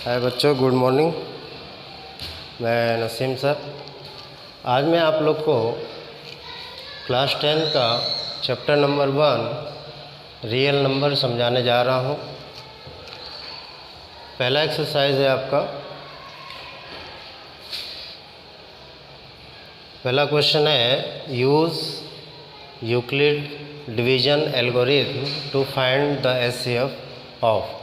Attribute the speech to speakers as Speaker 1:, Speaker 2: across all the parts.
Speaker 1: हाय बच्चों, good morning. मैं Naseem sir. आज मैं आप लोग को क्लास 10 का चैप्टर नंबर 1 रियल नंबर समझाने जा रहा हूँ। पहला एक्सरसाइज है आपका। पहला क्वेश्चन है, use Euclid division algorithm to find the HCF of.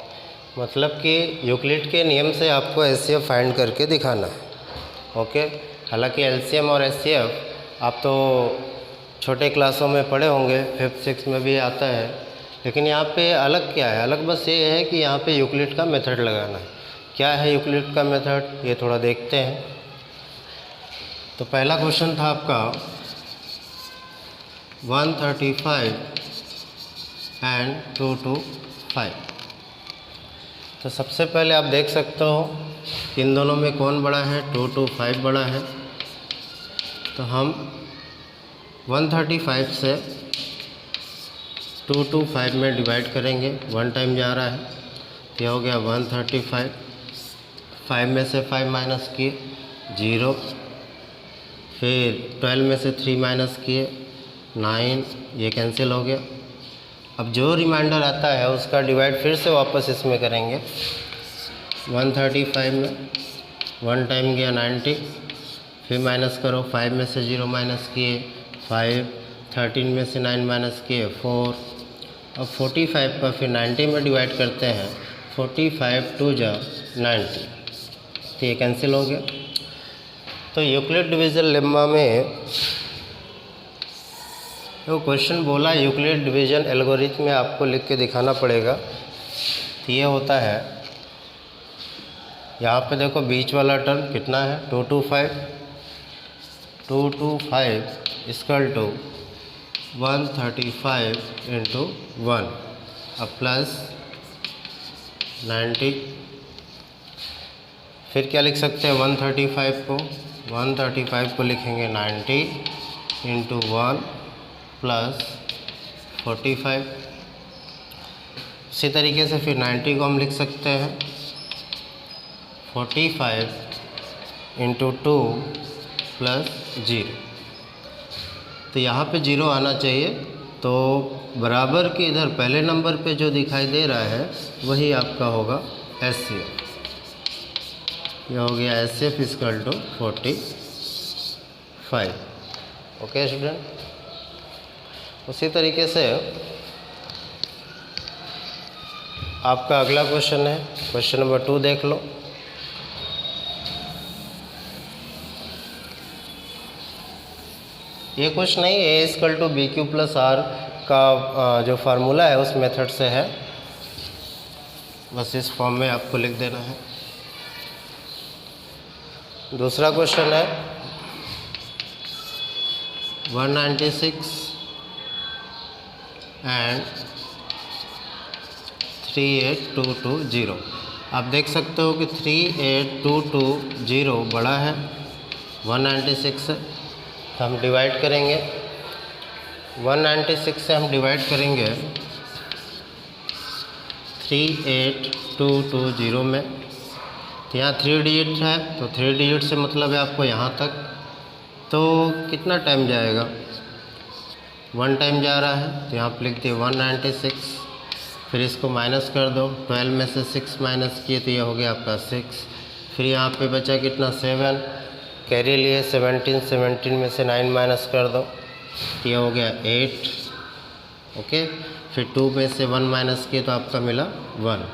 Speaker 1: मतलब कि यूक्लिड के नियम से आपको एचसीएफ फाइंड करके दिखाना है। ओके। हालांकि एलसीएम और एचसीएफ आप तो छोटे क्लासों में पढ़े होंगे, 5th 6th में भी आता है। लेकिन यहाँ पे अलग क्या है? अलग बस ये है कि यहाँ पे यूक्लिड का मेथड लगाना है। क्या है यूक्लिड का मेथड, ये थोड़ा देखते हैं। तो पहला क्वेश्चन था आपका 135 एंड 225। तो सबसे पहले आप देख सकते हो कि इन दोनों में कौन बड़ा है, 225 बड़ा है। तो हम 135 से 225 में डिवाइड करेंगे। 1 टाइम जा रहा है तो यह हो गया 135। 5 में से 5 माइनस किए 0, फिर 12 में से 3 माइनस किए 9, ये कैंसिल हो गया। अब जो रिमाइंडर आता है उसका डिवाइड फिर से वापस इसमें करेंगे। 135 में 1 टाइम गया 90, फिर माइनस करो। 5 में से 0 माइनस किए 5, 13 में से 9 माइनस किए 4। अब 45 का फिर 90 में डिवाइड करते हैं। 45 2 जा 90, तो ये कैंसिल हो गया। तो यूक्लिड डिवीज़न लेम्मा में तो क्वेश्चन बोला यूक्लिड डिवीज़न एल्गोरिथम में आपको लिख के दिखाना पड़ेगा। तो ये होता है, यहाँ पे देखो बीच वाला टर्म कितना है, 225। 225 इक्वल टू 135 इंटू 1 अब प्लस 90। फिर क्या लिख सकते हैं 135 को लिखेंगे 90 इंटू 1 प्लस 45। इसी तरीके से फिर 90 को हम लिख सकते हैं 45 इंटू 2 प्लस 0। तो यहाँ पे 0 आना चाहिए। तो बराबर के इधर पहले नंबर पे जो दिखाई दे रहा है वही आपका होगा एचसीएफ। यह हो गया HCF equal to 45। Okay student. उसी तरीके से आपका अगला क्वेश्चन है, क्वेश्चन नंबर 2 देख लो। ये कुछ नहीं, A equal to B Q plus R का जो फार्मूला है उस मेथड से है। बस इस फॉर्म में आपको लिख देना है। दूसरा क्वेश्चन है 196 एंड 38220। आप देख सकते हो कि 38220 बड़ा है 196 से। तो हम डिवाइड करेंगे 196 से हम डिवाइड करेंगे 38220 में। तो यहाँ 3 डिजिट है, तो 3 डिजिट से मतलब है आपको यहाँ तक। तो कितना टाइम जाएगा? 1 टाइम जा रहा है, तो यहाँ पर लिख दिए 196। फिर इसको माइनस कर दो। 12 में से 6 माइनस किए तो ये हो गया आपका 6। फिर यहाँ पे बचा कितना 7, कैरी लिए 17 में से 9 माइनस कर दो तो ये हो गया 8। ओके। फिर 2 में से 1 माइनस किए तो आपका मिला 1।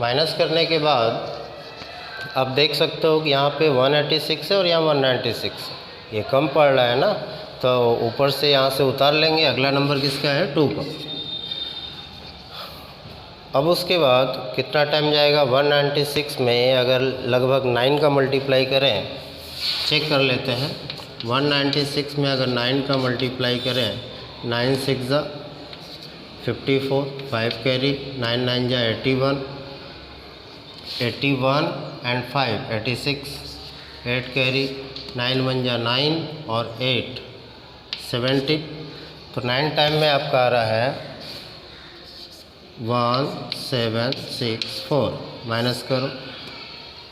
Speaker 1: माइनस करने के बाद आप देख सकते हो कि यहाँ पे 186 है और यहाँ 196। ये कम पड़ रहा है ना, तो ऊपर से यहाँ से उतार लेंगे। अगला नंबर किसका है? 2 का। अब उसके बाद कितना टाइम जाएगा? 196 में अगर लगभग 9 का मल्टीप्लाई करें, चेक कर लेते हैं। 196 में अगर 9 का मल्टीप्लाई करें, 9 6 जा 54, 5 कैरी 9 9 जा 81, 81 एंड 5 86, 8 कैरी 9 1 जा 9 और 8 70। तो 9 टाइम में आपका आ रहा है 1764। माइनस करो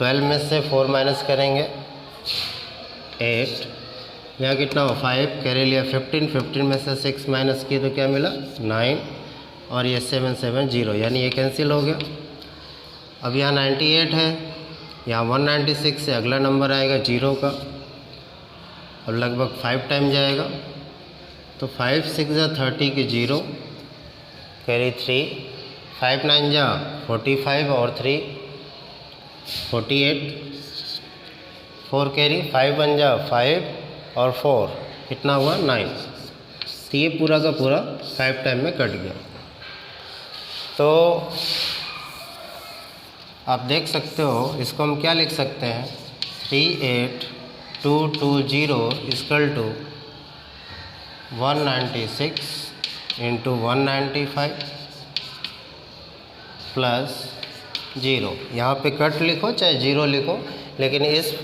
Speaker 1: 12 में से 4 माइनस करेंगे 8, यहाँ कितना हो 5, कैरी लिया 15, 15 में से 6 माइनस किए तो क्या मिला 9, और ये 7 7 0, यानी ये कैंसिल हो गया। अब यहाँ 98 है, यहाँ 196 से अगला नंबर आएगा 0 का, और लगभग 5 टाइम जाएगा, तो 5 6 जा 30 के 0, कैरी 3, 5 9 जा 45 और 3 48, 4 कैरी, 5 1 जा 5 और 4 कितना हुआ 9, तो ये पूरा का पूरा 5 टाइम में कट गया। तो आप देख सकते हो, इसको हम क्या लिख सकते हैं 38220 इक्वल टू 196 इंटू 195 प्लस 0। यहाँ पे कट लिखो चाहे 0 लिखो, लेकिन इस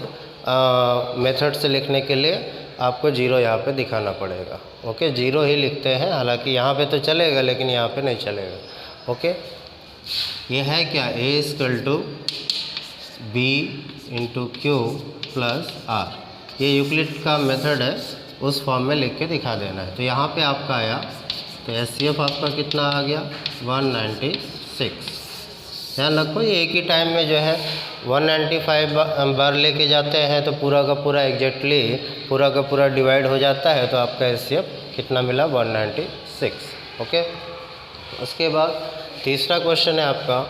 Speaker 1: मेथड से लिखने के लिए आपको 0 यहाँ पे दिखाना पड़ेगा। ओके, 0 ही लिखते हैं, हालांकि यहाँ पे तो चलेगा लेकिन यहाँ पे नहीं चलेगा। ओके, ये है क्या a equal to B into Q plus R, ये यूक्लिड का मेथड है, उस फॉर्म में लिख के दिखा देना है। तो यहाँ पे आपका आया, तो एचसीएफ आपका कितना आ गया 196। ध्यान रखो, ये एक ही टाइम में जो है 195 बार लेके जाते हैं तो पूरा का पूरा एग्जैक्टली पूरा का पूरा डिवाइड हो जाता है, तो आपका एचसीएफ कितना मिला 196। ओके, उसके बाद तीसरा क्वेश्चन है आपका,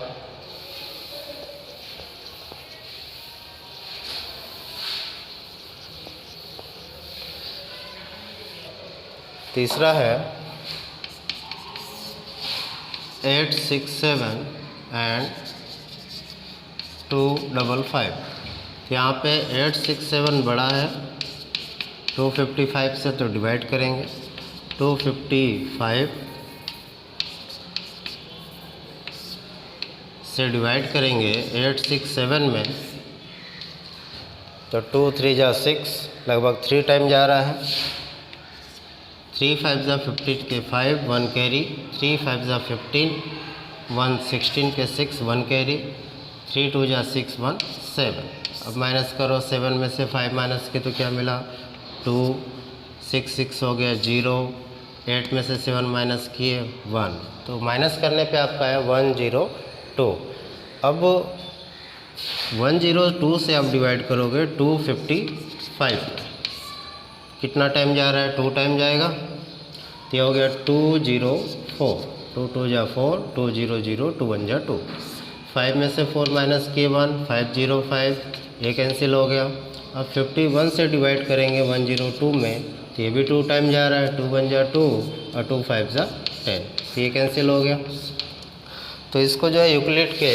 Speaker 1: तीसरा है 867 एंड 255। यहाँ पे 867 बड़ा है 255 से, तो डिवाइड करेंगे 255 से डिवाइड करेंगे 867 में, तो 2 3 जा 6, लगभग 3 टाइम जा रहा है। 3 5 जा 15 के 5 1 कैरी, 3 5 जा 15 1 16 के 6 1 कैरी, 3 2 जा 6 1 7। अब माइनस करो, 7 में से 5 माइनस के तो क्या मिला 2, 6 6 हो गया 0, 8 में से 7 माइनस किए 1, तो माइनस करने पे आपका है 102। अब 102 से आप डिवाइड करोगे 255, कितना टाइम जा रहा है 2 टाइम जाएगा, तो ये हो गया 204, 2 2 जा 4, 2 0 0, 2 1 जा 2, 5 में से 4 माइनस किए 1, 505, ये कैंसिल हो गया। अब 51 से डिवाइड करेंगे 102 में, तो ये भी 2 टाइम जा रहा है, 2 1 जा 2 और 2 5 जा 10, तो ये कैंसिल हो गया। तो इसको जो है यूक्लिड के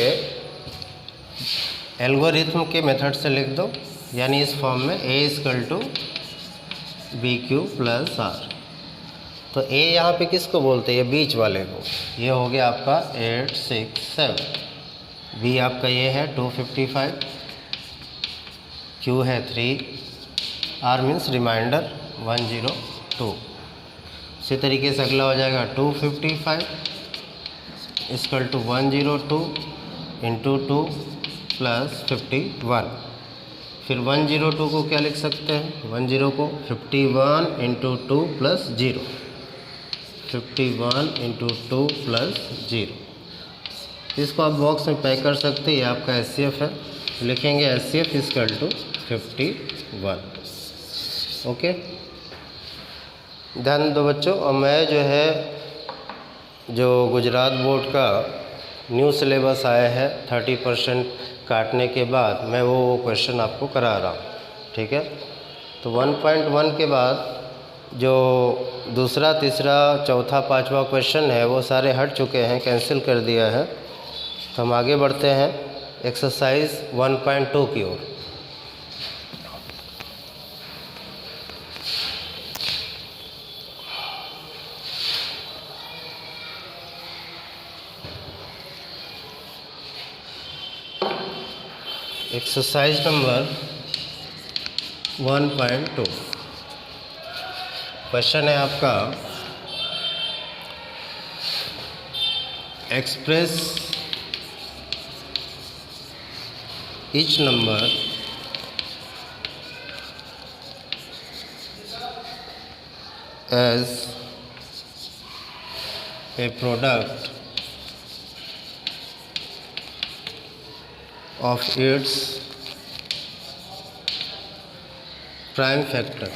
Speaker 1: एल्गोरिथम के मेथड से लिख दो, यानी इस फॉर्म में a equal to B Q plus R. तो a यहाँ पे किसको बोलते हैं, ये बीच वाले को, ये हो गया आपका 867, b आपका ये है 255, q है 3, r मीन्स रिमाइंडर 102। इसी तरीके से अगला हो जाएगा 255 इक्वल टू 102 इंटू 2 प्लस 51। फिर 102 को क्या लिख सकते हैं, 10 को 51 इंटू 2 प्लस 0, 51 इंटू 2 प्लस 0। इसको आप बॉक्स में पैक कर सकते हैं, ये आपका एचसीएफ है, लिखेंगे एचसीएफ इक्वल टू 51। ओके, ध्यान दो बच्चों, और मैं जो है जो गुजरात बोर्ड का न्यू सिलेबस आया है 30% काटने के बाद, मैं वो क्वेश्चन आपको करा रहा हूँ, ठीक है। तो 1.1 के बाद जो दूसरा, तीसरा, चौथा, पांचवा क्वेश्चन है वो सारे हट चुके हैं, कैंसिल कर दिया है। तो हम आगे बढ़ते हैं एक्सरसाइज 1.2 की ओर। एक्सरसाइज नंबर 1.2 क्वेश्चन है आपका, express each number as a product of its prime factor.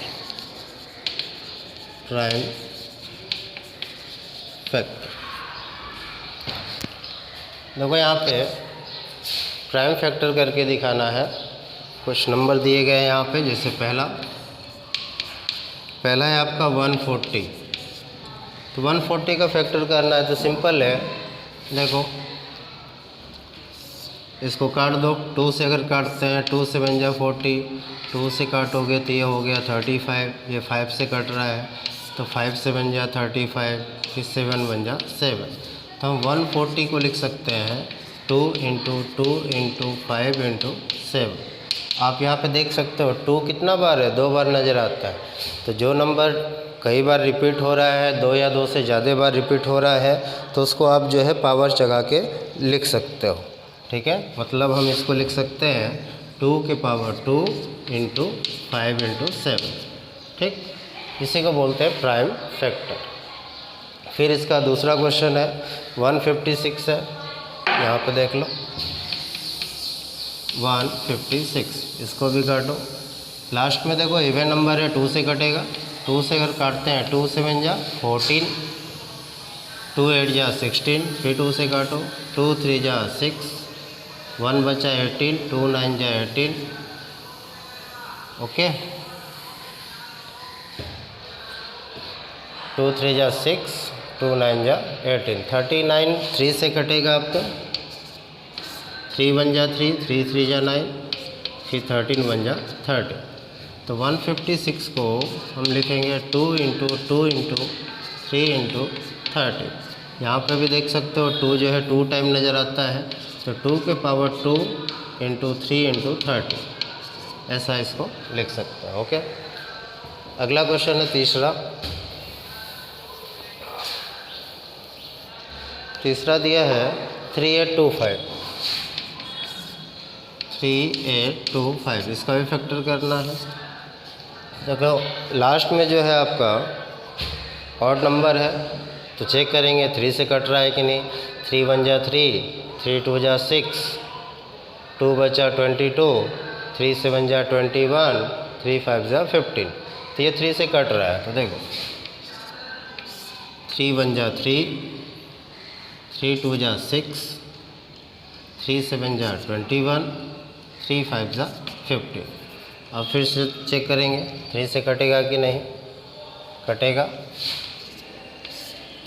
Speaker 1: देखो यहाँ पे प्राइम फैक्टर करके दिखाना है। कुछ नंबर दिए गए हैं यहाँ पे। जैसे पहला है आपका 140। तो 140 का फैक्टर करना है तो सिंपल है। देखो इसको काट दो। 2 से अगर काटते हैं 2 से बन जा 40, 2 से काटोगे तो ये हो गया 35, ये 5 से कट रहा है तो 5 से बन जा 35, फिर 7 बन जा 7। तो हम 140 को लिख सकते हैं 2 × 2 × 5 × 7। आप यहाँ पे देख सकते हो 2 कितना बार है, 2 बार नज़र आता है। तो जो नंबर कई बार रिपीट हो रहा है, 2 या 2 से ज़्यादा बार रिपीट हो रहा है, तो उसको आप जो है पावर चढ़ा के लिख सकते हो। ठीक है, मतलब हम इसको लिख सकते हैं 2 के पावर 2 × 5 × 7। ठीक, इसी को बोलते हैं प्राइम फैक्टर। फिर इसका दूसरा क्वेश्चन है 156 है। यहाँ पे देख लो 156, इसको भी काटो। लास्ट में देखो इवन नंबर है, 2 से कटेगा। 2 से अगर काटते हैं 2 से बन जा 14, 2 8 जा 16, फिर 2 से काटो 2 3 जा 6, 1 बचा 18, 2 9 जा 18। ओके, 2 3 जा 6, 2 9 जा 18। 39 3 से कटेगा आपका, 3 1 जा 3, 3 3 जा 9, फिर 13 1 जा 30। तो 156 को हम लिखेंगे 2 × 2 × 3 × 30। यहाँ पे भी देख सकते हो 2 जो है 2 टाइम नज़र आता है, तो 2 के पावर 2 × 3 × 30, ऐसा इसको लिख सकते हैं। ओके, अगला क्वेश्चन है तीसरा दिया है 3825। 3825, इसका भी फैक्टर करना है। देखो लास्ट में जो है आपका ऑड नंबर है तो चेक करेंगे 3 से कट रहा है कि नहीं। 3 1 जा 3, 3 2 जा 6, 2 बचा 22, 3 से बन जा 21, 3 5 जा 15। तो ये 3 से कट रहा है। तो देखो 3 1 जा 3, 3 2 जा 6, 3 7 जा 21, 3 5 जा 15। अब फिर से चेक करेंगे 3 से कटेगा कि नहीं। कटेगा।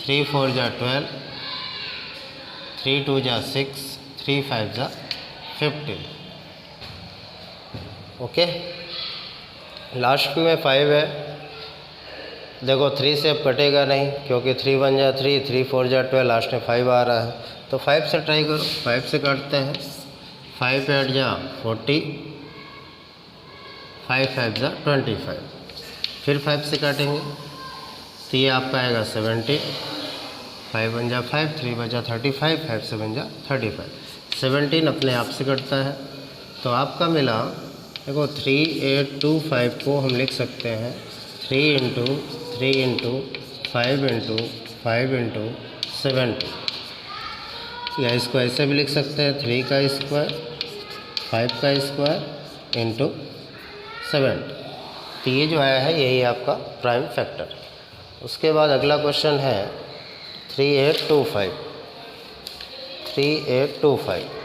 Speaker 1: 3 4 जा 12, 3 2 जा 6, 3 5 जा 15। ओके, लास्ट में 5 है। देखो 3 से अब कटेगा नहीं क्योंकि 3 1 जा 3, 3 4 जा 12, लास्ट में 5 आ रहा है। तो 5 से ट्राई करो। 5 से काटते हैं, 5 8 जा 40, 5 5 जा 25। फिर 5 से काटेंगे तो ये आपका आएगा 70, 5 1 जा 5, 3 बजा 35, 5 से बन जा 35। 17 अपने आप से कटता है। तो आपका मिला, देखो 3825 को हम लिख सकते हैं 3 × 3 × 5 × 5 × 70। या इसको ऐसे भी लिख सकते हैं 3 का स्क्वायर, 5 का स्क्वायर इंटू 70। तो ये जो आया है यही आपका प्राइम फैक्टर। उसके बाद अगला क्वेश्चन है 3825। 3825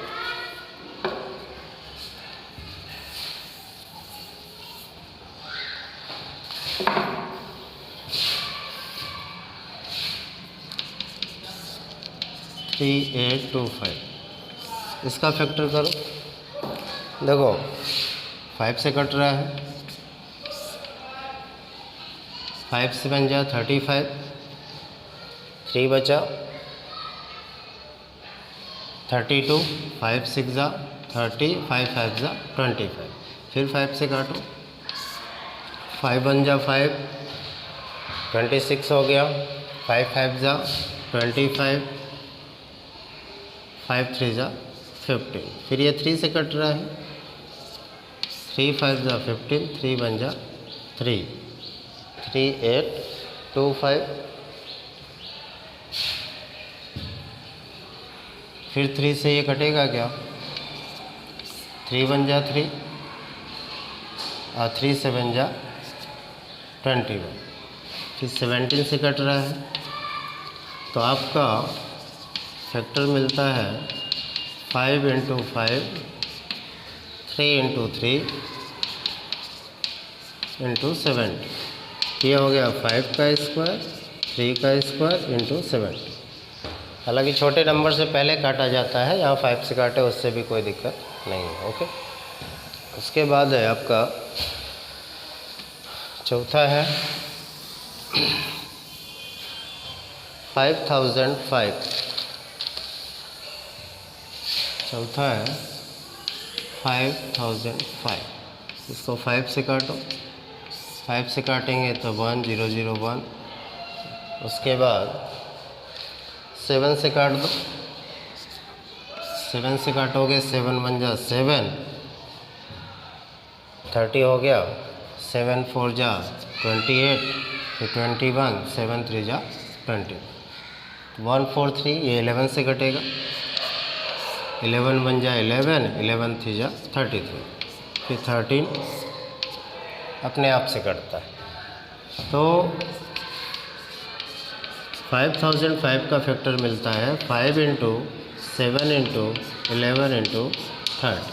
Speaker 1: 3825, इसका फैक्टर करो। देखो 5 से कट रहा है, 5 से बन जा 35, 3 बचा 32, 5 6 जा 30, 5 5 जा 25। फिर 5 से काटो, 5 1 जा 5, 26 हो गया, 5 5 जा 25, 5 3 जा 15, फिर ये 3 से कट रहा है, 3 5 जा 15, 3 1 जा 3, 3 8 2 5, फिर 3 से ये कटेगा क्या, 3 1 जा 3 और 3 7 जा 21, फिर 17 से कट रहा है, तो आपका फैक्टर मिलता है 5 इंटू 5, 3 इंटू 3 इंटू 70, ये हो गया 5 का स्क्वायर, 3 का स्क्वायर इंटू 70। हालांकि छोटे नंबर से पहले काटा जाता है, यहाँ 5 से काटे उससे भी कोई दिक्कत नहीं है। ओके, उसके बाद है आपका चौथा है 5005, चौथा है 5005, इसको 5 से काटो, 5 से काटेंगे तो 1 0 0 1, उसके बाद 7 से काट दो, 7 से काटोगे 7 1 जा 7, 30 हो गया, 7 4 जा 28, फिर 21, 7 3 जा 20, 1 4 3, ये 11 से कटेगा, 11 1 जा 11, 11 3 जा 33, फिर 13 अपने आप से कटता है। तो 5005 का फैक्टर मिलता है 5 इंटू 7 इंटू 11 इंटू 30।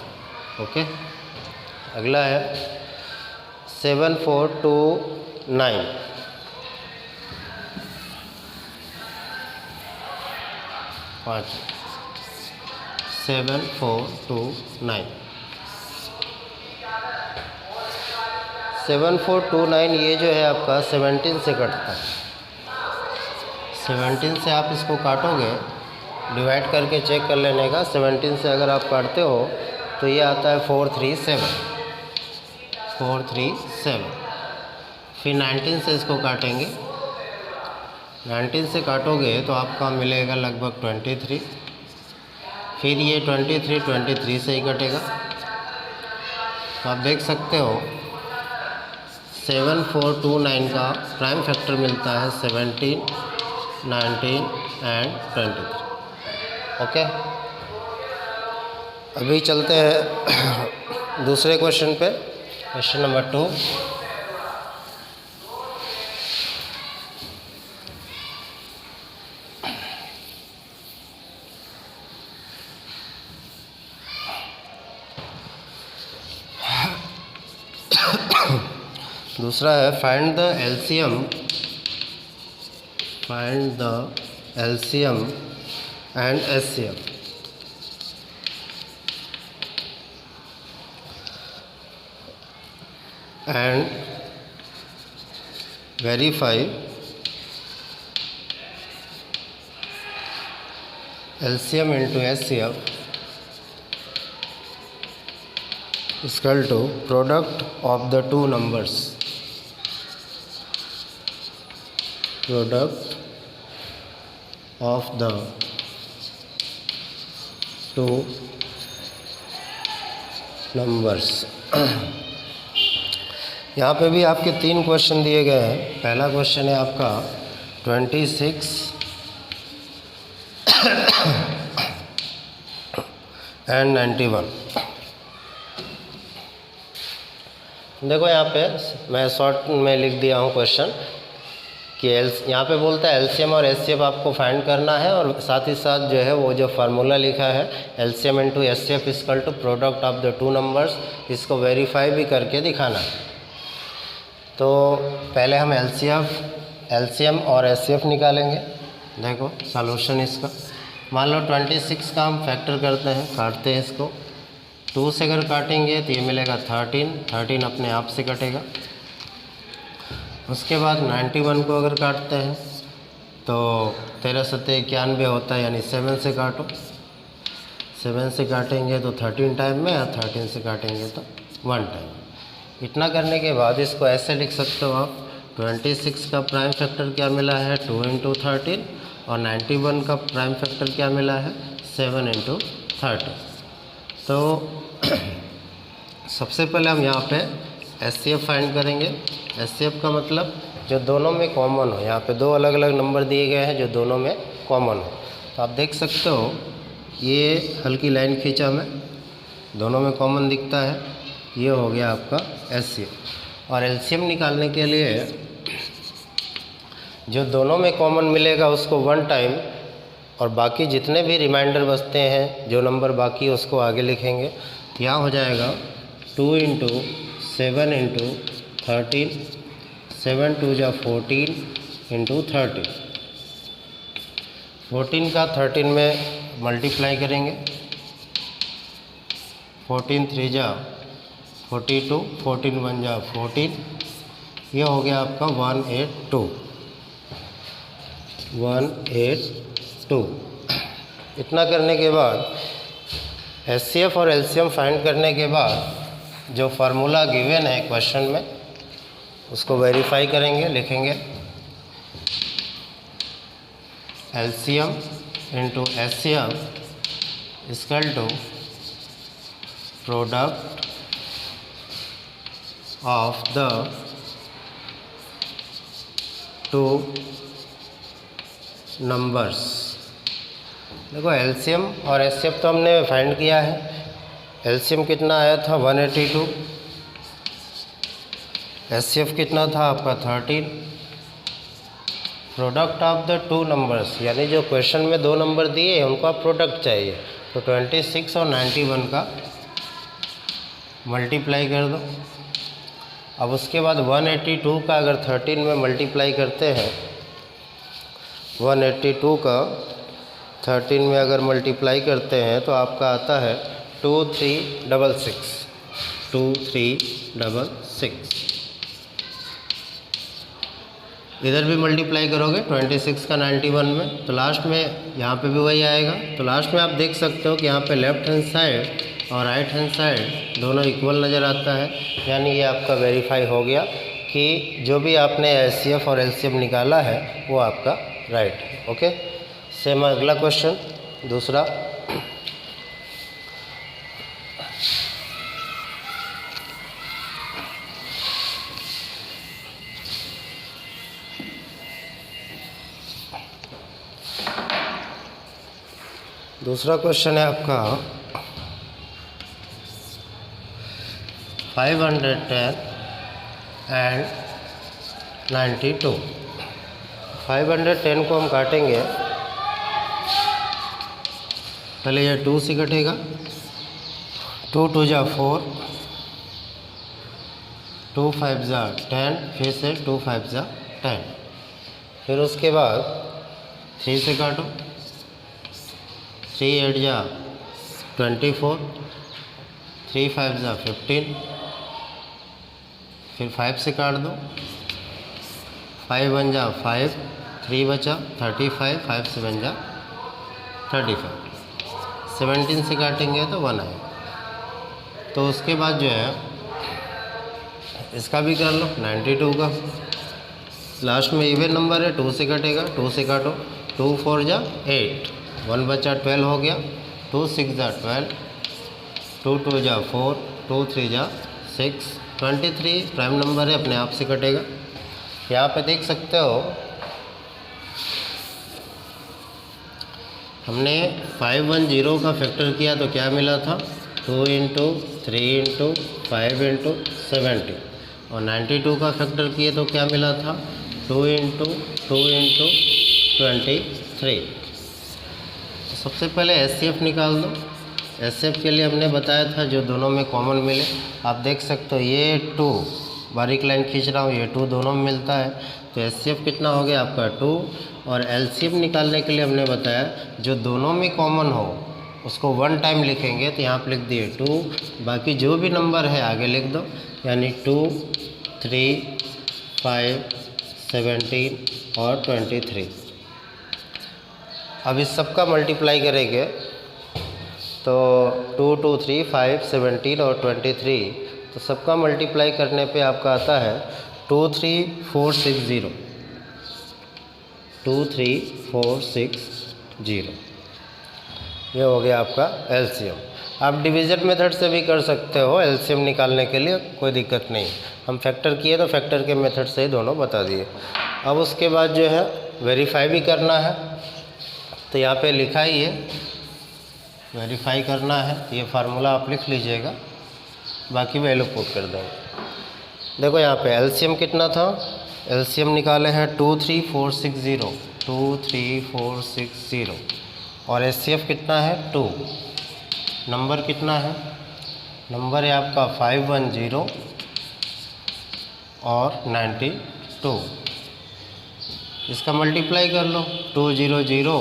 Speaker 1: ओके, अगला है 7429, 7429, 7429 ये जो है आपका 17 से कटता है। 17 से आप इसको काटोगे, डिवाइड करके चेक कर लेने का। 17 से अगर आप काटते हो तो ये आता है 437, 437। फिर 19 से इसको काटेंगे, 19 से काटोगे तो आपका मिलेगा लगभग 23, फिर ये 23 से ही कटेगा। तो आप देख सकते हो 7429 का प्राइम फैक्टर मिलता है 17, 19 एंड 23। ओके, अभी चलते हैं दूसरे क्वेश्चन पे, क्वेश्चन नंबर 2। दूसरा है find the LCM and HCF. And verify LCM into HCF is equal to product of the two numbers, product of the two numbers। यहाँ पे भी आपके 3 क्वेश्चन दिए गए हैं। पहला क्वेश्चन है आपका 26 एंड 91। देखो यहाँ पे मैं शॉर्ट में लिख दिया हूँ क्वेश्चन कि यहाँ पे बोलता है एलसीएम और एचसीएफ आपको फाइंड करना है, और साथ ही साथ जो है वो जो फार्मूला लिखा है LCM into HCF equal to product of the two numbers, इसको वेरीफाई भी करके दिखाना है। तो पहले हम एलसीएम और एचसीएफ निकालेंगे। देखो सॉल्यूशन इसका, मान लो 26 का हम फैक्टर करते हैं, काटते हैं इसको। 2 से अगर काटेंगे तो ये मिलेगा 13 अपने आप से कटेगा। उसके बाद 91 को अगर काटते हैं तो 13 सत्ते 91 होता है, यानी 7 से काटो। 7 से काटेंगे तो 13 टाइम में, और 13 से काटेंगे तो 1 टाइम। इतना करने के बाद इसको ऐसे लिख सकते हो आप, 26 का प्राइम फैक्टर क्या मिला है 2 इंटू 13, और 91 का प्राइम फैक्टर क्या मिला है 7 इंटू 13। तो सबसे पहले हम यहाँ पे HCF फाइंड करेंगे। HCF का मतलब जो दोनों में कॉमन हो। यहाँ पे दो अलग अलग नंबर दिए गए हैं जो दोनों में कॉमन हो। तो आप देख सकते हो ये हल्की लाइन खींचा मैं, दोनों में कॉमन दिखता है, ये हो गया आपका HCF। और LCM निकालने के लिए जो दोनों में कॉमन मिलेगा उसको 1 टाइम, और बाकी जितने भी रिमाइंडर बचते हैं जो नंबर बाकी उसको आगे लिखेंगे। यहाँ हो जाएगा 2 × 7 × 13, 7 2 जा 14 × 13। 14 का 13 में मल्टीप्लाई करेंगे, 14 3 जा 42, 14 1 जा 14, ये हो गया आपका 182। इतना करने के बाद HCF और LCM फाइंड करने के बाद जो फार्मूला गिवन है क्वेश्चन में उसको वेरीफाई करेंगे, लिखेंगे LCM × HCF equal to product of the two numbers. देखो LCM और HCF तो हमने फाइंड किया है। LCM कितना आया था 182, HCF कितना था आपका 13। Product of the two numbers, यानी जो क्वेश्चन में दो नंबर दिए हैं उनको आप प्रोडक्ट चाहिए, तो 26 और 91 का मल्टीप्लाई कर दो। अब उसके बाद 182 का अगर 13 में मल्टीप्लाई करते हैं, 182 का 13 में अगर मल्टीप्लाई करते हैं तो आपका आता है 2366। इधर भी मल्टीप्लाई करोगे 26 का 91 में, तो लास्ट में यहाँ पे भी वही आएगा। तो लास्ट में आप देख सकते हो कि यहाँ पे लेफ़्ट हैंड साइड और राइट हैंड साइड दोनों इक्वल नज़र आता है, यानी ये आपका वेरीफाई हो गया कि जो भी आपने HCF और LCM निकाला है वो आपका राइट है। ओके, सेम अगला क्वेश्चन दूसरा। दूसरा क्वेश्चन है आपका 510 एंड 92। 510 को हम काटेंगे, पहले यह 2 से कटेगा, 2 2 जा 4, 2 5 जा 10, फिर से 2 5 जा 10, फिर उसके बाद 3 से काटो, 3 8 जा 24, 3 5 जा 15, फिर 5 से काट दो, 5 1 जा 5, 3 बचा 35, 5 से 1 जा 35, 17 से काटेंगे तो 1 आएगा। तो उसके बाद जो है इसका भी कर लो 92 का, लास्ट में इवन नंबर है, 2 से कटेगा, 2 से काटो, 2 4 जा 8, 1 बचा 12 हो गया, 2 6 जा 12, 2 2 जा 4, 2 3 जा 6, 23 प्राइम नंबर है, अपने आप से कटेगा। यहाँ पे देख सकते हो हमने 510 का फैक्टर किया तो क्या मिला था 2 × 3 × 5 × 70, और 92 का फैक्टर किए तो क्या मिला था 2 × 2 × 23। तो सबसे पहले HCF निकाल दो। HCF के लिए हमने बताया था जो दोनों में कॉमन मिले। आप देख सकते हो ये 2 बारीक लाइन खींच रहा हूँ, ये 2 दोनों में मिलता है, तो HCF कितना हो गया आपका 2। और LCM निकालने के लिए हमने बताया जो दोनों में कॉमन हो उसको 1 टाइम लिखेंगे, तो यहाँ पर लिख दिए 2, बाकी जो भी नंबर है आगे लिख दो, यानी 2 3 5 17 और 23। अब इस सब का मल्टीप्लाई करेंगे तो 2 2 3 5 17 और 23, तो सबका मल्टीप्लाई करने पे आपका आता है 23460। 23460। ये हो गया आपका एलसीएम। आप डिवीज़न मेथड से भी कर सकते हो एलसीएम निकालने के लिए, कोई दिक्कत नहीं। हम फैक्टर किए तो फैक्टर के मेथड से ही दोनों बता दिए। अब उसके बाद जो है वेरीफाई भी करना है, तो यहाँ पे लिखा ही है वेरीफाई करना है, ये फार्मूला आप लिख लीजिएगा, बाकी वैल्यू पुट कर देंगे। देखो यहाँ पे एलसीएम कितना था, एलसीएम निकाले हैं 23460, 23460, और एचसीएफ कितना है 2। नंबर कितना है, नंबर है आपका 510 और 92। इसका मल्टीप्लाई कर लो, 200,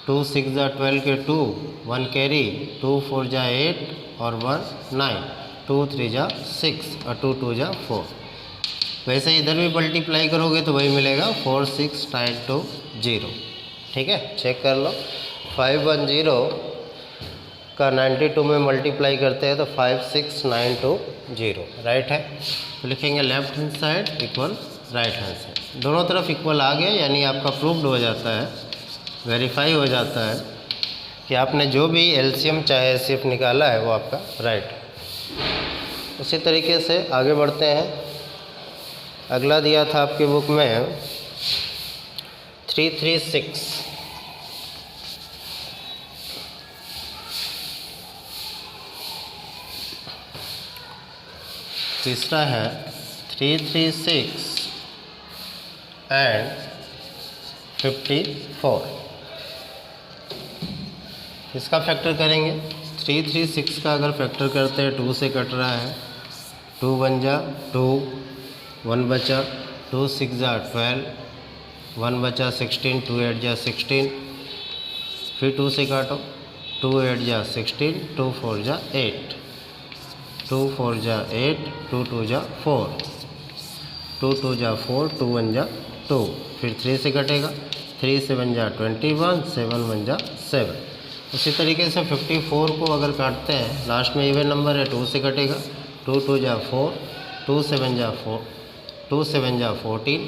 Speaker 1: 2 6 जा 12 के 2, 1 कैरी, 2 4 जा 8 और 1 9, 2 3 जा 6 और 2 2 जा 4। वैसे इधर भी मल्टीप्लाई करोगे तो वही मिलेगा 46920। ठीक है, चेक कर लो। 510 का 92 में मल्टीप्लाई करते हैं तो 56920 राइट है। तो लिखेंगे left hand side equal right hand side, दोनों तरफ इक्वल आ गया, यानी आपका प्रूव्ड हो जाता है, वेरीफाई हो जाता है कि आपने जो भी एलसीएम चाहे एचसीएफ निकाला है वो आपका राइट है। उसी तरीके से आगे बढ़ते हैं। अगला दिया था आपकी बुक में 336, तीसरा है 336 एंड 54। इसका फैक्टर करेंगे। 336 का अगर फैक्टर करते हैं 2 से कट रहा है, 2 1 जा 2, 1 बचा, 2 6 जा 12, 1 बचा 16, 2 8 जा 16, फिर 2 से काटो, 2 8 जा 16, 2 4 जा 8, 2 4 जा 8, 2 2 जा 4, 2 2 जा 4, 2 1 जा 2, फिर 3 से कटेगा, 3 7 जा 21, 7 1 जा 7। उसी तरीके से 54 को अगर काटते हैं, लास्ट में इवन नंबर है, 2 से कटेगा, 2 2 जा 4, 2 7 जा 4, 2 7 जा 14,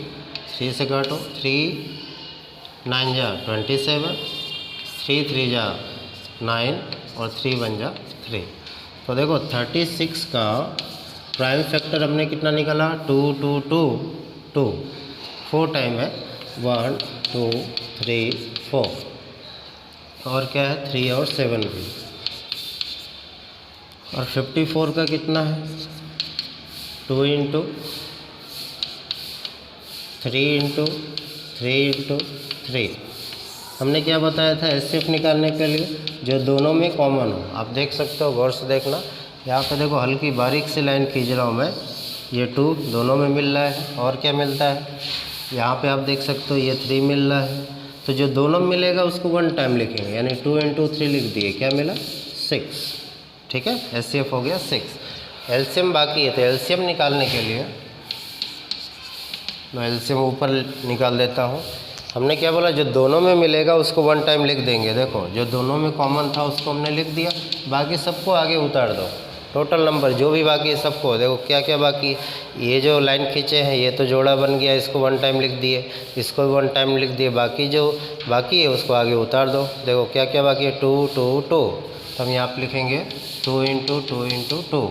Speaker 1: 3 से काटो, 3 9 जा 27, 3 3 जा 9 और 3 1 जा 3। तो देखो 36 का प्राइम फैक्टर हमने कितना निकाला, 2 2 2 2, 4 टाइम है, 1 2 3 4, और क्या है 3 और 7 भी। और 54 का कितना है, 2 इंटू 3 इंटू 3 इंटू 3। हमने क्या बताया था एचसीएफ निकालने के लिए, जो दोनों में कॉमन हो। आप देख सकते हो, गौर से देखना, यहाँ पे देखो हल्की बारीक सी लाइन खींच रहा हूँ मैं, ये 2 दोनों में मिल रहा है, और क्या मिलता है यहाँ पे आप देख सकते हो, ये 3 मिल रहा है। तो जो दोनों में मिलेगा उसको 1 टाइम लिखेंगे, यानी 2 इंटू 3 लिख दिए, क्या मिला 6। ठीक है, एचसीएफ हो गया 6। एलसीएम बाकी है, तो एलसीएम निकालने के लिए मैं एलसीएम ऊपर निकाल देता हूँ। हमने क्या बोला, जो दोनों में मिलेगा उसको 1 टाइम लिख देंगे। देखो जो दोनों में कॉमन था उसको हमने लिख दिया, बाकी सबको आगे उतार दो। टोटल नंबर जो भी बाकी है सबको, देखो क्या क्या बाकी, ये जो लाइन खींचे हैं ये तो जोड़ा बन गया, इसको 1 टाइम लिख दिए, इसको 1 टाइम लिख दिए, बाकी जो बाकी है उसको आगे उतार दो। देखो क्या क्या बाकी है, 2 2 2, तो हम यहाँ पर लिखेंगे 2 इंटू 2 इंटू 2।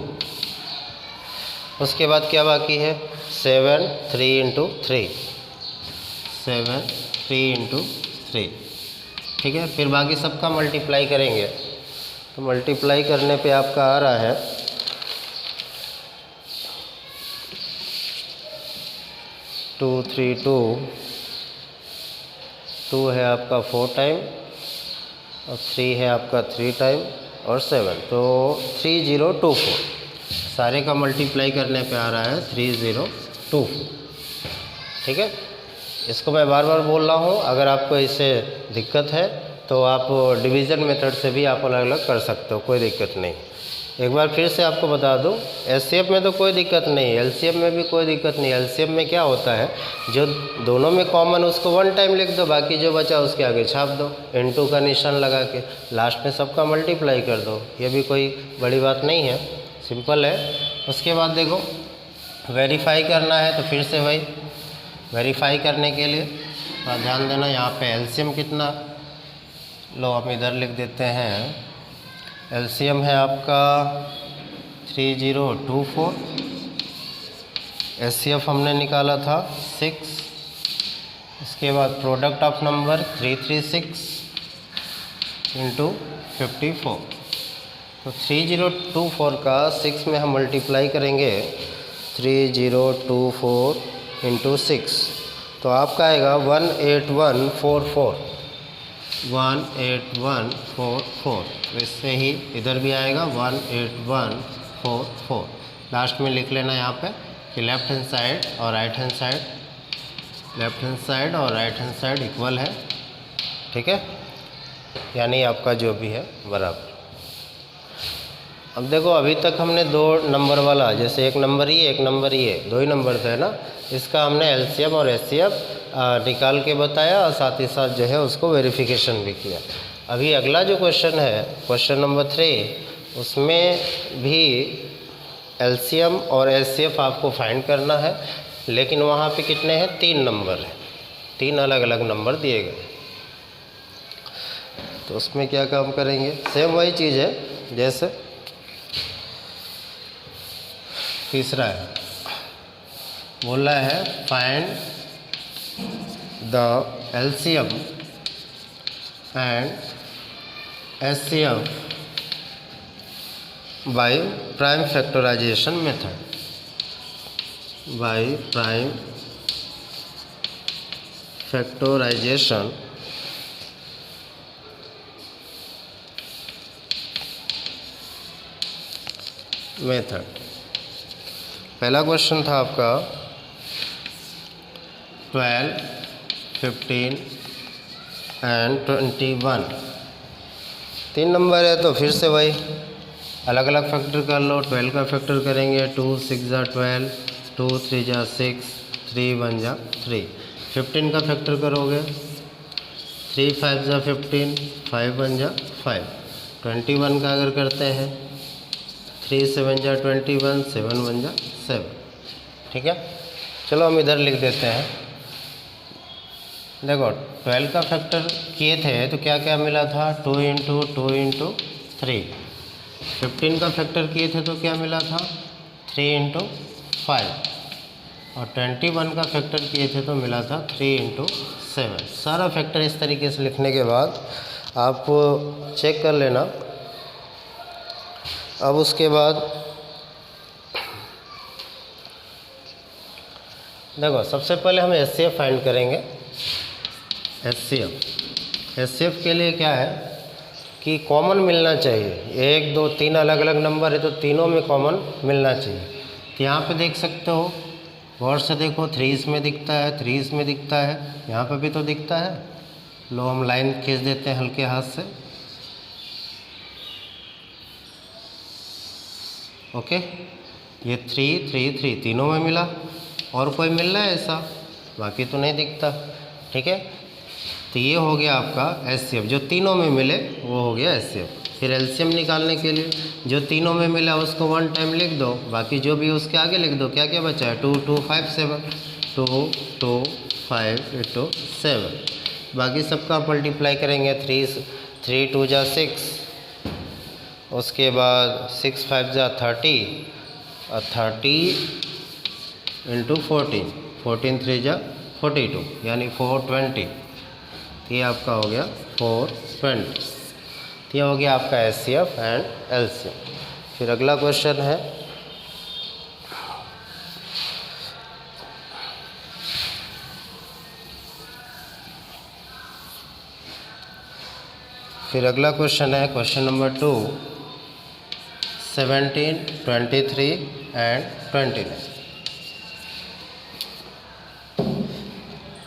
Speaker 1: उसके बाद क्या बाकी है, 7 3 इंटू 3, 7 3 इंटू 3। ठीक है, फिर बाकी सबका मल्टीप्लाई करेंगे, तो मल्टीप्लाई करने पे आपका आ रहा है 2 3 2, 2 है आपका 4 टाइम और 3 है आपका 3 टाइम और 7, तो 3024। सारे का मल्टीप्लाई करने पे आ रहा है 3024। ठीक है, इसको मैं बार बार बोल रहा हूँ, अगर आपको इससे दिक्कत है तो आप डिवीज़न मेथड से भी आप अलग अलग कर सकते हो, कोई दिक्कत नहीं। एक बार फिर से आपको बता दूं, एचसीएफ में तो कोई दिक्कत नहीं, एलसीएम में भी कोई दिक्कत नहीं। एलसीएम में क्या होता है, जो दोनों में कॉमन उसको 1 टाइम लिख दो, बाकी जो बचा उसके आगे छाप दो, इनटू का निशान लगा के, लास्ट में सबका मल्टीप्लाई कर दो। ये भी कोई बड़ी बात नहीं है, सिंपल है। उसके बाद देखो वेरीफाई करना है, तो फिर से वही वेरीफाई करने के लिए ध्यान देना, यहाँ पे एलसीएम कितना लो हम इधर लिख देते हैं, एलसीएम है आपका 3024, एचसीएफ हमने निकाला था 6, इसके बाद प्रोडक्ट ऑफ नंबर 336 इंटू 54। तो 3024 का 6 में हम मल्टीप्लाई करेंगे, 3024 इंटू 6, तो आपका आएगा 18144, 18144। वैसे ही इधर भी आएगा 18144। लास्ट में लिख लेना यहाँ पे कि लेफ्ट हैंड साइड और right hand side, left hand side और राइट हैंड साइड इक्वल है, ठीक है, यानी आपका जो भी है बराबर। अब देखो अभी तक हमने दो नंबर वाला, जैसे एक नंबर ये एक नंबर ये, दो ही नंबर थे ना, इसका हमने एलसीएम और एचसीएफ निकाल के बताया और साथ ही साथ जो है उसको वेरिफिकेशन भी किया। अभी अगला जो क्वेश्चन है, क्वेश्चन नंबर 3, उसमें भी एलसीएम और एचसीएफ आपको फाइंड करना है, लेकिन वहाँ पे कितने हैं, 3 नंबर हैं, 3 अलग अलग नंबर दिए गए। तो उसमें क्या काम करेंगे, सेम वही चीज़ है जैसे तीसरा है, बोल रहा है find the LCM and HCF by prime factorisation method, by prime factorisation method. पहला क्वेश्चन था आपका 12, 15 एंड 21, 3 नंबर है तो फिर से वही अलग अलग फैक्टर कर लो। 12 का फैक्टर करेंगे, 2 6 जा 12, 2 3 जा 6, 3 1 जा 3। 15 का फैक्टर करोगे, 3 5 जा 15, 5 1 जा 5। 21 का अगर करते हैं, 3 7 जा 21, 7 1 जा 7, ठीक है। चलो हम इधर लिख देते हैं। देखो 12 का फैक्टर किए थे तो क्या क्या मिला था, 2 इंटू 2 इंटू 3। 15 का फैक्टर किए थे तो क्या मिला था, 3 इंटू 5। और 21 का फैक्टर किए थे तो मिला था 3 इंटू 7। सारा फैक्टर इस तरीके से लिखने के बाद आप चेक कर लेना। अब उसके बाद देखो सबसे पहले हम एचसीएफ फाइंड करेंगे। एचसीएफ के लिए क्या है कि कॉमन मिलना चाहिए, 1 2 3 अलग अलग नंबर है तो तीनों में कॉमन मिलना चाहिए। तो यहाँ पे देख सकते हो, गौर से देखो, 3 इसमें दिखता है, 3 इसमें दिखता है, यहाँ पे भी तो दिखता है। लो हम लाइन खींच देते हैं हल्के हाथ से, ओके। ये 3 3 3 तीनों में मिला, और कोई मिल रहा है ऐसा, बाकी तो नहीं दिखता, ठीक है। तो ये हो गया आपका एचसीएफ, जो तीनों में मिले वो हो गया एचसीएफ। फिर एलसीएम निकालने के लिए जो तीनों में मिला उसको 1 टाइम लिख दो, बाकी जो भी उसके आगे लिख दो। क्या क्या बचा है, 2 2 5 7, 2 2 5 इंटू 7। बाकी सबका मल्टीप्लाई करेंगे, 3 2 जा 6, उसके बाद 6 5 जा 30, और 30 इंटू 14, 14 3 जा 42, यानी 420। ये आपका हो गया 420। ये हो गया आपका एचसीएफ एंड एलसीएम। फिर अगला क्वेश्चन है क्वेश्चन नंबर 2, 17 23 एंड 29।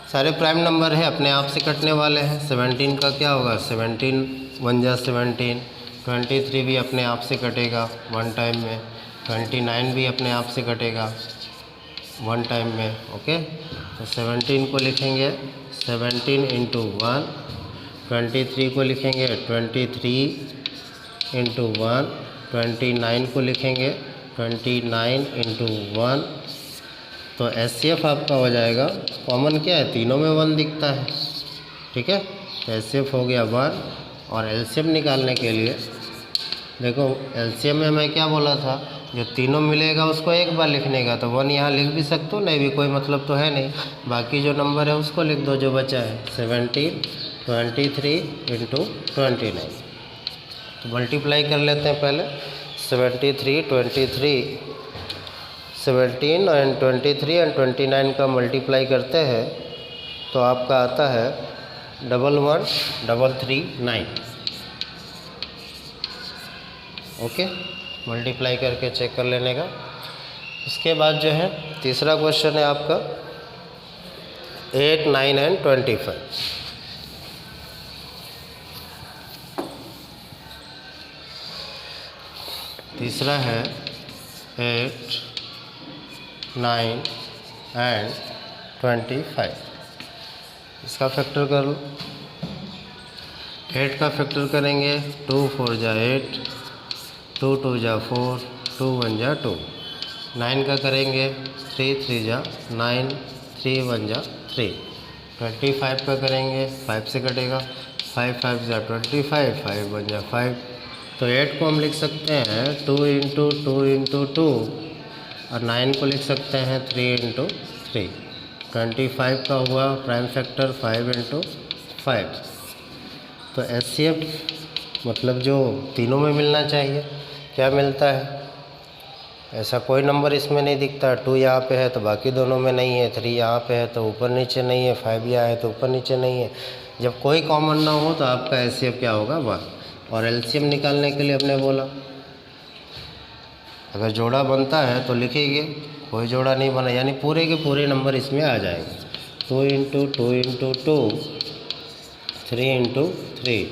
Speaker 1: सारे प्राइम नंबर है, अपने आप से कटने वाले हैं। 17 का क्या होगा, 17 1 जा 17, 23 भी अपने आप से कटेगा 1 टाइम में, 29 भी अपने आप से कटेगा 1 टाइम में, ओके। तो 17 को लिखेंगे 17 इंटू 1, 23 को लिखेंगे 23 इंटू 1, 29 को लिखेंगे 29 इंटू 1। तो एचसीएफ आपका हो जाएगा, कॉमन क्या है, तीनों में 1 दिखता है, ठीक है। तो एचसीएफ हो गया 1, और एलसीएम निकालने के लिए देखो, एलसीएम में मैं क्या बोला था, जो तीनों मिलेगा उसको एक बार लिखने का, तो 1 यहाँ लिख भी सकते हो, नहीं भी कोई मतलब तो है नहीं। बाकी जो नंबर है उसको लिख दो जो बचा है, 17, 23 इंटू 29। तो मल्टीप्लाई कर लेते हैं पहले। 73, 23, 17 एंड 23 एंड 29 का मल्टीप्लाई करते हैं तो आपका आता है 11,139। ओके, मल्टीप्लाई करके चेक कर लेने का। उसके बाद जो है तीसरा क्वेश्चन है आपका 8, 9 एंड 25। तीसरा है 8, 9 एंड 25। इसका फैक्टर कर लो। 8 का फैक्टर करेंगे, 2 4 जा 8, 2 2 जा 4, 2 1 जा 2। 9 का करेंगे, 3 3 जा 9, 3 1 जा 3। 25 का करेंगे, 5 से कटेगा, 5 5 जा 25, 5 1 जा 5। तो 8 को हम लिख सकते हैं 2 इंटू 2 इंटू 2, और 9 को लिख सकते हैं 3 इंटू 3। 25 का हुआ प्राइम फैक्टर 5 इंटू 5। तो एचसीएफ मतलब जो तीनों में मिलना चाहिए, क्या मिलता है? ऐसा कोई नंबर इसमें नहीं दिखता। 2 यहाँ पे है तो बाकी दोनों में नहीं है, 3 यहाँ पे है तो ऊपर नीचे नहीं है, 5 यहाँ है तो ऊपर नीचे नहीं है। जब कोई कॉमन ना हो तो आपका एचसीएफ क्या होगा? 1। और एलसीएम निकालने के लिए हमने बोला अगर जोड़ा बनता है तो लिखेंगे, कोई जोड़ा नहीं बना यानी पूरे के पूरे नंबर इसमें आ जाएंगे। 2 इंटू 2 इंटू 2, 3 इंटू 3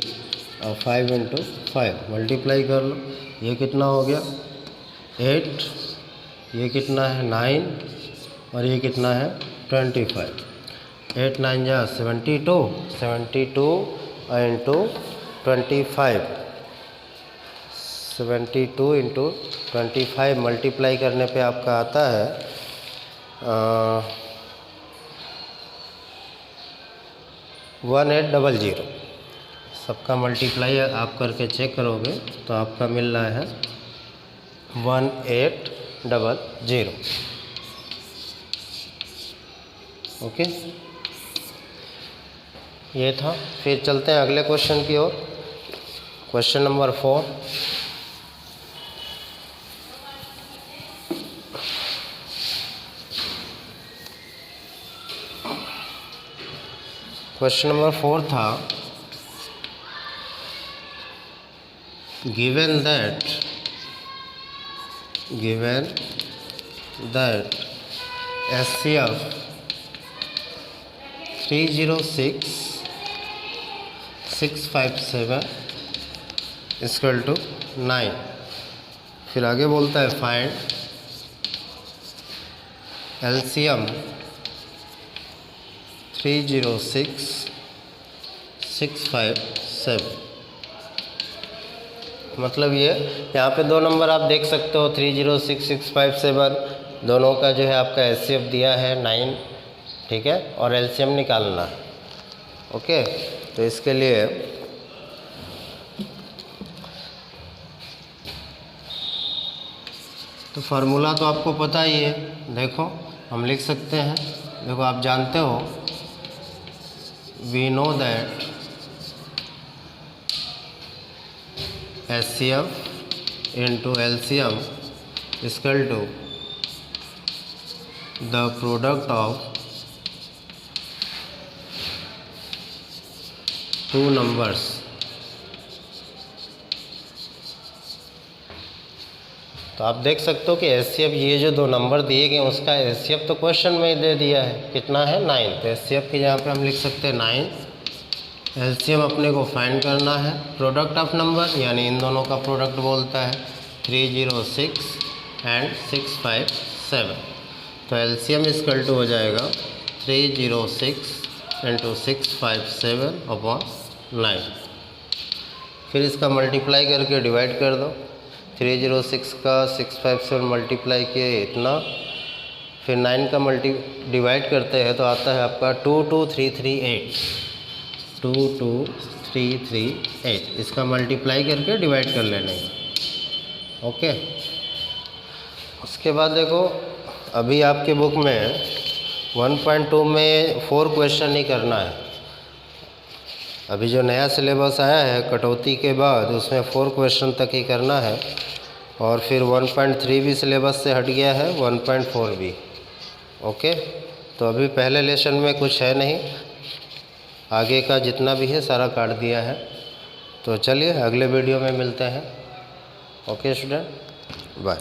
Speaker 1: और 5 इंटू 5। मल्टीप्लाई कर लो, ये कितना हो गया 8, ये कितना है 9 और ये कितना है 25। 8 9 जा 72, 72 इंटू 25, 72 इंटू 25 मल्टीप्लाई करने पे आपका आता है 1800। सबका मल्टीप्लाई आप करके चेक करोगे तो आपका मिल रहा है 1800। ओके, ये था। फिर चलते हैं अगले क्वेश्चन की ओर। Question number 4। क्वेश्चन नंबर 4 था given that SCF 306657 equal to 9। फिर आगे बोलता है फाइंड एलसीएम 306657। मतलब ये यहाँ पे दो नंबर आप देख सकते हो 306657, दोनों का जो है आपका एचसीएफ दिया है 9, ठीक है, और एलसीएम निकालना है। ओके, तो इसके लिए तो फार्मूला तो आपको पता ही है। देखो हम लिख सकते हैं, देखो आप जानते हो we know that HCF into LCM is equal to the product of two numbers। तो आप देख सकते हो कि HCF ये जो दो नंबर दिए गए उसका HCF तो क्वेश्चन में ही दे दिया है, कितना है 9। तो HCF की जहाँ पे हम लिख सकते हैं 9। एलसीएम अपने को फाइंड करना है, प्रोडक्ट ऑफ नंबर यानी इन दोनों का प्रोडक्ट बोलता है 306 एंड 657। तो एलसीएम इक्वल टू हो जाएगा 306 इंटू 657 अपॉन 9। फिर इसका मल्टीप्लाई करके डिवाइड कर दो। 306 का 657 मल्टीप्लाई किए इतना, फिर 9 का डिवाइड करते हैं तो आता है आपका 22338। 6338, इसका मल्टीप्लाई करके डिवाइड कर लेना है। ओके, उसके बाद देखो अभी आपके बुक में 1.2 में 4 क्वेश्चन ही करना है। अभी जो नया सिलेबस आया है कटौती के बाद, उसमें 4 क्वेश्चन तक ही करना है, और फिर 1.3 भी सिलेबस से हट गया है, 1.4 भी। ओके, तो अभी पहले लेसन में कुछ है नहीं, आगे का जितना भी है सारा काट दिया है। तो चलिए अगले वीडियो में मिलते हैं। Okay student, bye.